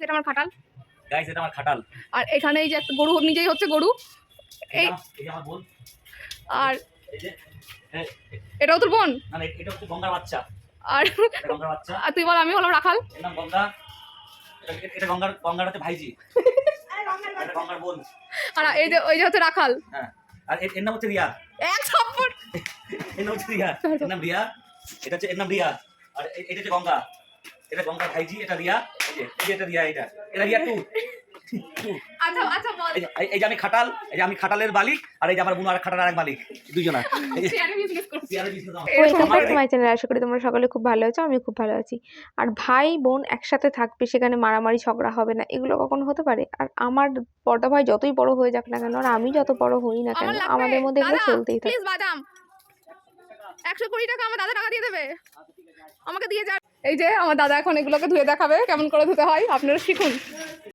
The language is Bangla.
এটা আমার খাটাল গাইস, এটা আমার খাটাল। আর এখানে এই যে একটা গরু নিজেই হচ্ছে গরু, এই আমার বোন। আর এই যে এটাও তোর বোন। না, এটা হচ্ছে গঙ্গার বাচ্চা। আর গঙ্গার বাচ্চা। আর তুই বল আমি হলাম রাখাল। এর নাম গঙ্গা। এটা গঙ্গার হচ্ছে ভাইজি। এটা গঙ্গার বোন। আর এই যে ওই যে হচ্ছে রাখাল। হ্যাঁ, আর এর নাম হচ্ছে রিয়া। এক থাপ্পড়। এর নাম হচ্ছে রিয়া। এর নাম রিয়া। এটা হচ্ছে এর নাম রিয়া। আর এটা হচ্ছে গঙ্গা। এটা গঙ্গার ভাইজি, এটা রিয়া। এই যে এটা রিয়া, এটা রিয়া টু। আচ্ছা আচ্ছা বল। এই যে আমি খাটাল, এই যে আমি খাটালের মালিক, আর এই যে আমার বোন আর খাটালের আরেক মালিক, দুইজনা। শেয়ারে বিজনেস করছি। Welcome back to my channel. আশা করি তোমরা সকলে খুব ভালো আছো, আমি খুব ভালো আছি। আর ভাই বোন একসাথে থাকবে, সেখানে মারামারি ঝগড়া হবে না, এগুলো কখনো হতে পারে? আর আমার বড়দা ভাই যতই বড় হয়ে যাক না কেন, আর আমি যত বড় হই না কেন, আমাদের মধ্যে এগুলো চলতেই থাকে। প্লিজ বাদাম 120 টাকা আমার দাদা টাকা দিয়ে দেবে, আমাকে দিয়ে যা। এই যে আমার দাদা এখন এগুলোকে ধুয়ে দেখাবে কেমন করে ধুতে হয়, আপনারা শিখুন।